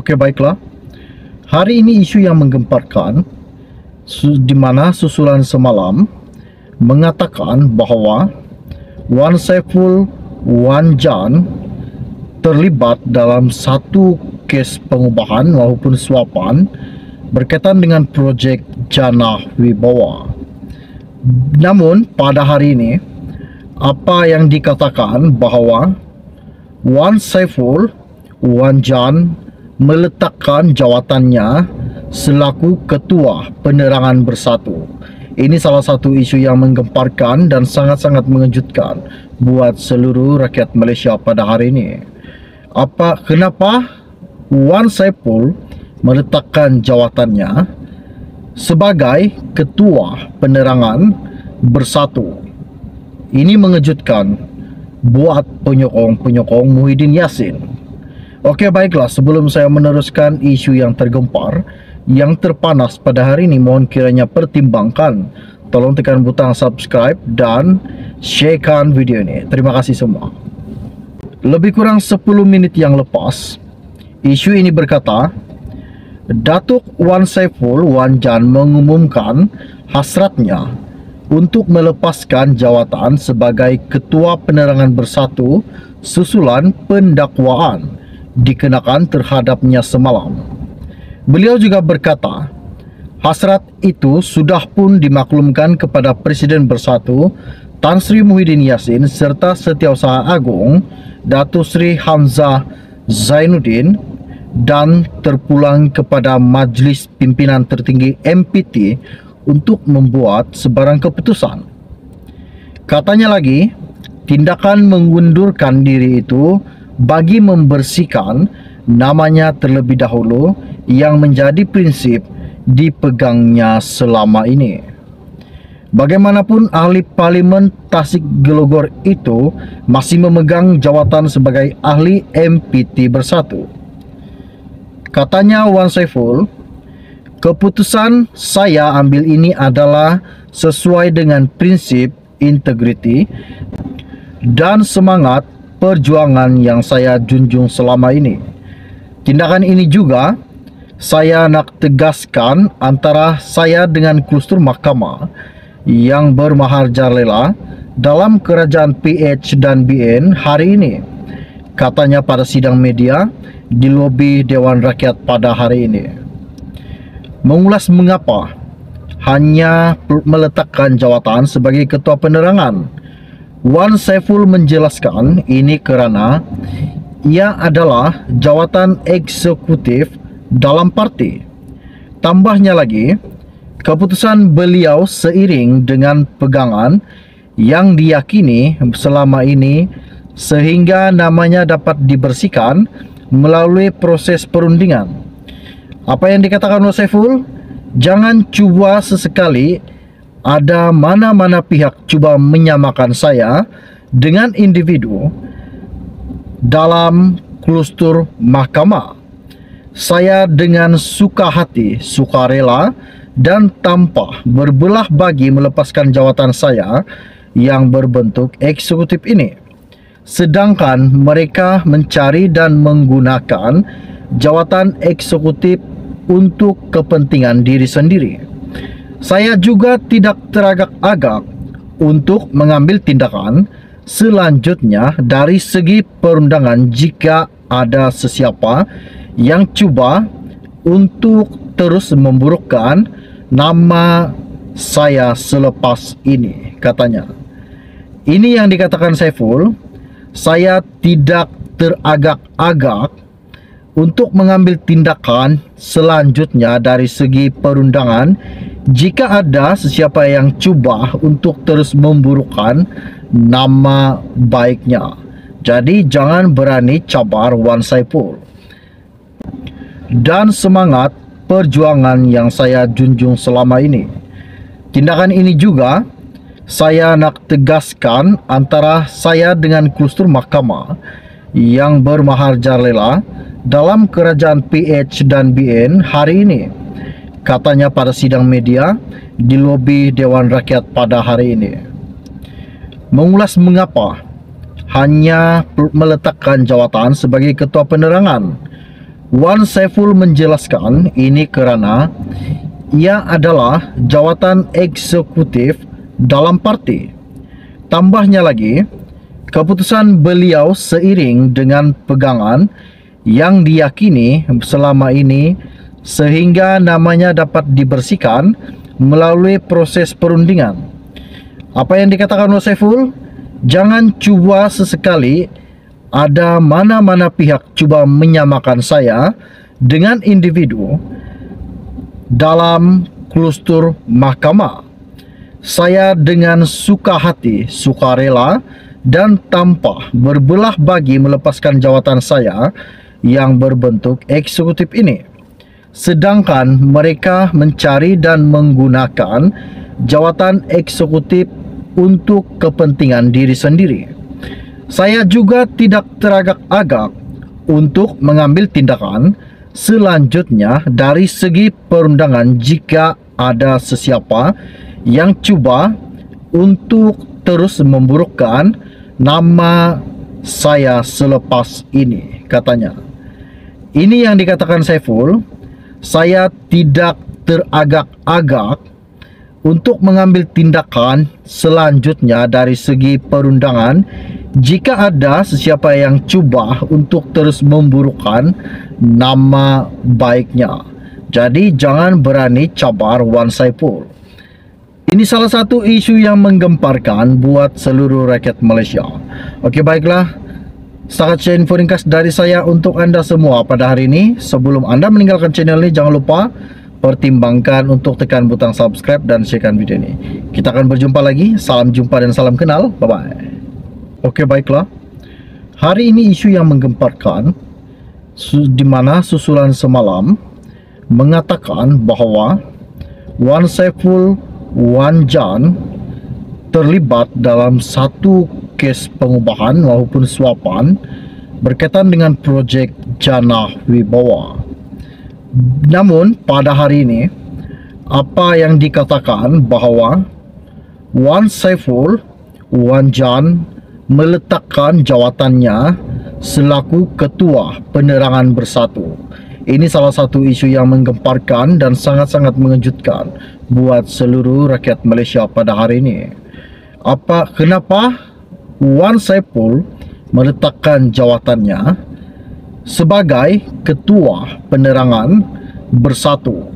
Oke, baiklah. Hari ini isu yang menggemparkan di mana susulan semalam mengatakan bahwa Wan Saiful Wan Jan terlibat dalam satu kes pengubahan maupun suapan berkaitan dengan projek Jana Wibawa. Namun pada hari ini apa yang dikatakan bahwa Wan Saiful Wan Jan meletakkan jawatannya selaku Ketua Penerangan Bersatu. Ini salah satu isu yang menggemparkan dan sangat-sangat mengejutkan buat seluruh rakyat Malaysia pada hari ini. Kenapa Wan Saiful meletakkan jawatannya sebagai Ketua Penerangan Bersatu? Ini mengejutkan buat penyokong Muhyiddin Yassin. Oke, baiklah, sebelum saya meneruskan isu yang tergempar, yang terpanas pada hari ini, mohon kiranya pertimbangkan. Tolong tekan butang subscribe dan sharekan video ini. Terima kasih semua. Lebih kurang 10 menit yang lepas, isu ini berkata, Datuk Wan Saiful Wan Jan mengumumkan hasratnya untuk melepaskan jawatan sebagai Ketua Penerangan Bersatu susulan pendakwaan dikenakan terhadapnya semalam. Beliau juga berkata, hasrat itu sudah pun dimaklumkan kepada Presiden Bersatu Tan Sri Muhyiddin Yassin serta Setiausaha Agung Datuk Sri Hamzah Zainuddin dan terpulang kepada Majlis Pimpinan Tertinggi MPT untuk membuat sebarang keputusan. Katanya lagi, tindakan mengundurkan diri itu bagi membersihkan namanya terlebih dahulu yang menjadi prinsip dipegangnya selama ini. Bagaimanapun ahli Parlimen Tasik Gelogor itu masih memegang jawatan sebagai ahli MPT Bersatu. Katanya Wan Saiful, keputusan saya ambil ini adalah sesuai dengan prinsip integriti dan semangat perjuangan yang saya junjung selama ini. Tindakan ini juga saya nak tegaskan antara saya dengan kultur mahkamah yang bermaharjalela dalam kerajaan PH dan BN hari ini, katanya pada sidang media di lobi Dewan Rakyat pada hari ini. Mengulas mengapa hanya meletakkan jawatan sebagai Ketua Penerangan, Wan Saiful menjelaskan ini kerana ia adalah jawatan eksekutif dalam parti. Tambahnya lagi, keputusan beliau seiring dengan pegangan yang diyakini selama ini sehingga namanya dapat dibersihkan melalui proses perundingan. Apa yang dikatakan Wan Saiful? Jangan cuba sesekali ada mana-mana pihak cuba menyamakan saya dengan individu dalam kultur mahkamah. Saya dengan suka hati, sukarela dan tanpa berbelah bagi melepaskan jawatan saya yang berbentuk eksekutif ini. Sedangkan mereka mencari dan menggunakan jawatan eksekutif untuk kepentingan diri sendiri. Saya juga tidak teragak-agak untuk mengambil tindakan selanjutnya dari segi perundangan jika ada sesiapa yang cuba untuk terus memburukkan nama saya selepas ini, katanya. Ini yang dikatakan Saiful, saya tidak teragak-agak untuk mengambil tindakan selanjutnya dari segi perundangan jika ada sesiapa yang cuba untuk terus memburukkan nama baiknya. Jadi jangan berani cabar Wan Saiful. Dan semangat perjuangan yang saya junjung selama ini. Tindakan ini juga saya nak tegaskan antara saya dengan kultur mahkamah yang bermaharjalela dalam kerajaan PH dan BN hari ini, katanya pada sidang media di lobi Dewan Rakyat pada hari ini. Mengulas mengapa hanya meletakkan jawatan sebagai Ketua Penerangan, Wan Saiful menjelaskan ini kerana ia adalah jawatan eksekutif dalam parti. Tambahnya lagi, keputusan beliau seiring dengan pegangan yang diyakini selama ini sehingga namanya dapat dibersihkan melalui proses perundingan. Apa yang dikatakan oleh Saiful? Jangan cuba sesekali ada mana-mana pihak cuba menyamakan saya dengan individu dalam kultur mahkamah. Saya dengan suka hati, sukarela dan tanpa berbelah bagi melepaskan jawatan saya yang berbentuk eksekutif ini. Sedangkan mereka mencari dan menggunakan jawatan eksekutif untuk kepentingan diri sendiri. Saya juga tidak teragak-agak untuk mengambil tindakan selanjutnya dari segi perundangan jika ada sesiapa yang cuba untuk terus memburukkan nama saya selepas ini, katanya. Ini yang dikatakan Saiful, saya tidak teragak-agak untuk mengambil tindakan selanjutnya dari segi perundangan jika ada sesiapa yang cuba untuk terus memburukkan nama baiknya. Jadi jangan berani cabar Wan Saiful. Ini salah satu isu yang menggemparkan buat seluruh rakyat Malaysia. Okey, baiklah. Setakat share info ringkas dari saya untuk anda semua pada hari ini. Sebelum anda meninggalkan channel ini, jangan lupa pertimbangkan untuk tekan butang subscribe dan sharekan video ini. Kita akan berjumpa lagi. Salam jumpa dan salam kenal. Bye-bye. Okey, baiklah. Hari ini isu yang menggemparkan di mana susulan semalam mengatakan bahawa Wan Saiful Wan Jan terlibat dalam satu kes pengubahan maupun suapan berkaitan dengan projek Jana Wibawa. Namun pada hari ini, apa yang dikatakan bahawa Wan Saiful Wan Jan meletakkan jawatannya selaku Ketua Penerangan Bersatu. Ini salah satu isu yang menggemparkan dan sangat-sangat mengejutkan buat seluruh rakyat Malaysia pada hari ini. Kenapa Wan Saiful meletakkan jawatannya sebagai Ketua Penerangan Bersatu?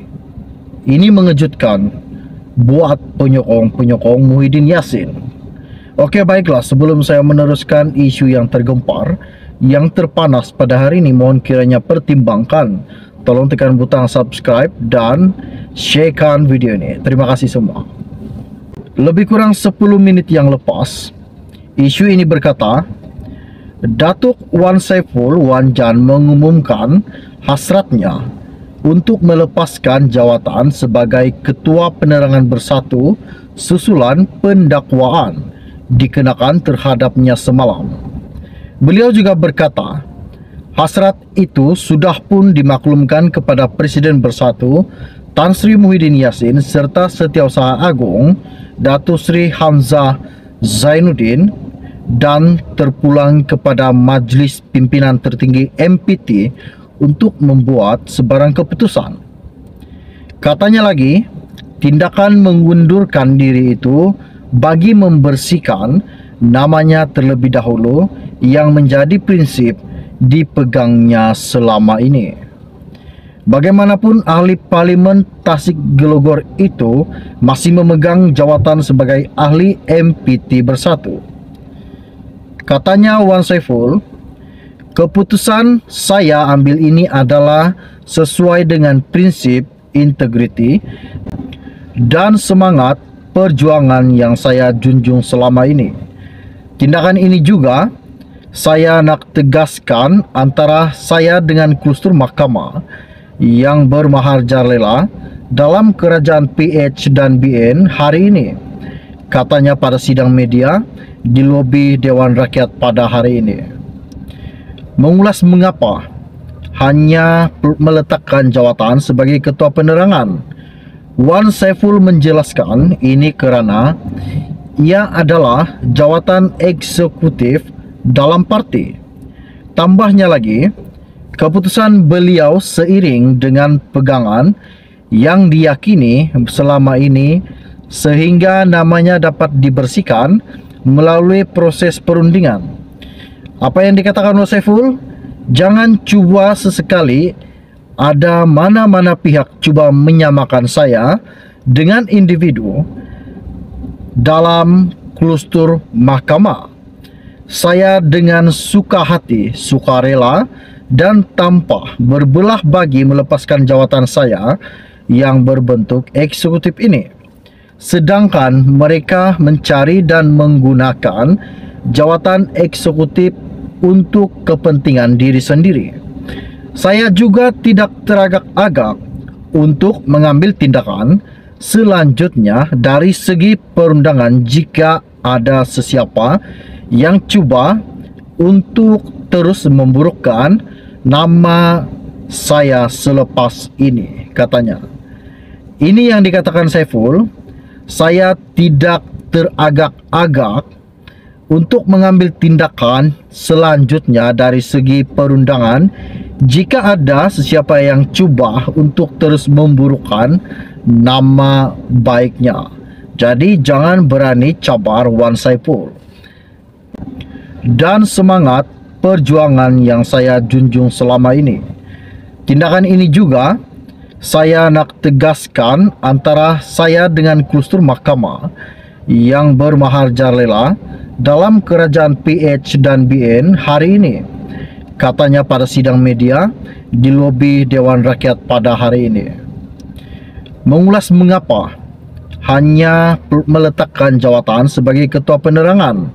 Ini mengejutkan buat penyokong-penyokong Muhyiddin Yassin. Okey, baiklah, sebelum saya meneruskan isu yang tergempar, yang terpanas pada hari ini, mohon kiranya pertimbangkan. Tolong tekan butang subscribe dan sharekan video ini. Terima kasih semua. Lebih kurang 10 menit yang lepas, isu ini berkata, Datuk Wan Saiful Wan Jan mengumumkan hasratnya untuk melepaskan jawatan sebagai Ketua Penerangan Bersatu susulan pendakwaan dikenakan terhadapnya semalam. Beliau juga berkata, hasrat itu sudah pun dimaklumkan kepada Presiden Bersatu Tan Sri Muhyiddin Yassin serta Setiausaha Agung Datuk Sri Hamzah Zainuddin dan terpulang kepada Majlis Pimpinan Tertinggi MPT untuk membuat sebarang keputusan. Katanya lagi, tindakan mengundurkan diri itu bagi membersihkan namanya terlebih dahulu yang menjadi prinsip dipegangnya selama ini. Bagaimanapun, ahli Parlimen Tasik Gelogor itu masih memegang jawatan sebagai ahli MPT Bersatu. Katanya Wan Saiful, keputusan saya ambil ini adalah sesuai dengan prinsip integriti dan semangat perjuangan yang saya junjung selama ini. Tindakan ini juga saya nak tegaskan antara saya dengan kultur mahkamah yang bermaharjalela dalam kerajaan PH dan BN hari ini, katanya pada sidang media di lobi Dewan Rakyat pada hari ini. Mengulas mengapa hanya meletakkan jawatan sebagai Ketua Penerangan, Wan Saiful menjelaskan ini kerana ia adalah jawatan eksekutif dalam parti. Tambahnya lagi, keputusan beliau seiring dengan pegangan yang diyakini selama ini sehingga namanya dapat dibersihkan melalui proses perundingan. Apa yang dikatakan oleh Saiful? Jangan cuba sesekali ada mana-mana pihak cuba menyamakan saya dengan individu dalam kultur mahkamah. Saya dengan suka hati, sukarela dan tanpa berbelah bagi melepaskan jawatan saya yang berbentuk eksekutif ini. Sedangkan mereka mencari dan menggunakan jawatan eksekutif untuk kepentingan diri sendiri. Saya juga tidak teragak-agak untuk mengambil tindakan selanjutnya dari segi perundangan jika ada sesiapa yang cuba untuk terus memburukkan nama saya selepas ini, katanya. Ini yang dikatakan Saiful. Saya tidak teragak-agak untuk mengambil tindakan selanjutnya dari segi perundangan jika ada sesiapa yang cuba untuk terus memburukkan nama baiknya. Jadi jangan berani cabar Wan Saiful. Dan semangat perjuangan yang saya junjung selama ini. Tindakan ini juga saya nak tegaskan antara saya dengan kultur mahkamah yang bermaharjalela dalam kerajaan PH dan BN hari ini, katanya pada sidang media di lobi Dewan Rakyat pada hari ini. Mengulas mengapa hanya meletakkan jawatan sebagai ketua penerangan,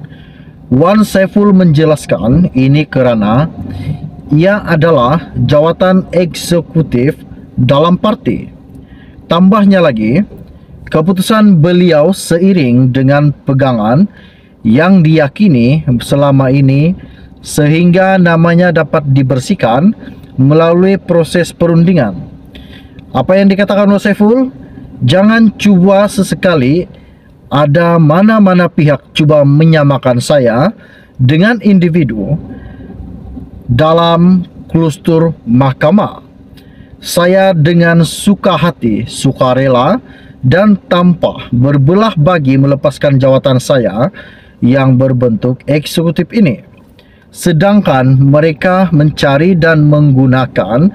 Wan Saiful menjelaskan ini kerana ia adalah jawatan eksekutif dalam parti. Tambahnya lagi, keputusan beliau seiring dengan pegangan yang diyakini selama ini sehingga namanya dapat dibersihkan melalui proses perundingan. Apa yang dikatakan oleh Saiful? Jangan cuba sesekali ada mana-mana pihak cuba menyamakan saya dengan individu dalam kultur mahkamah. Saya dengan suka hati, sukarela dan tanpa berbelah bagi melepaskan jawatan saya yang berbentuk eksekutif ini. Sedangkan mereka mencari dan menggunakan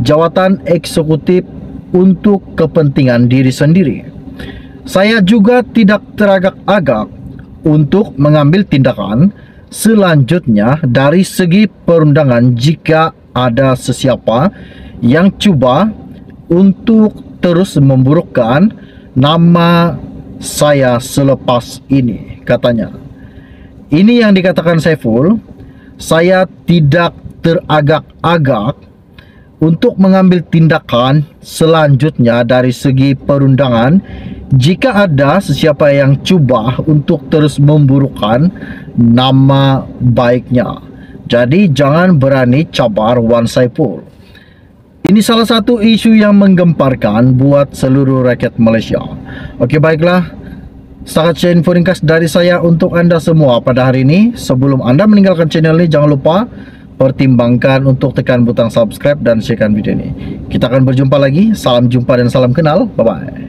jawatan eksekutif untuk kepentingan diri sendiri. Saya juga tidak teragak-agak untuk mengambil tindakan selanjutnya dari segi perundangan jika ada sesiapa yang cuba untuk terus memburukkan nama saya selepas ini, katanya. Ini yang dikatakan Saiful. Saya tidak teragak-agak untuk mengambil tindakan selanjutnya dari segi perundangan jika ada sesiapa yang cuba untuk terus memburukkan nama baiknya. Jadi jangan berani cabar Wan Saiful. Ini salah satu isu yang menggemparkan buat seluruh rakyat Malaysia. Okey, baiklah. Setakat share info ringkas dari saya untuk anda semua pada hari ini. Sebelum anda meninggalkan channel ini, jangan lupa pertimbangkan untuk tekan butang subscribe dan sharekan video ini. Kita akan berjumpa lagi. Salam jumpa dan salam kenal. Bye-bye.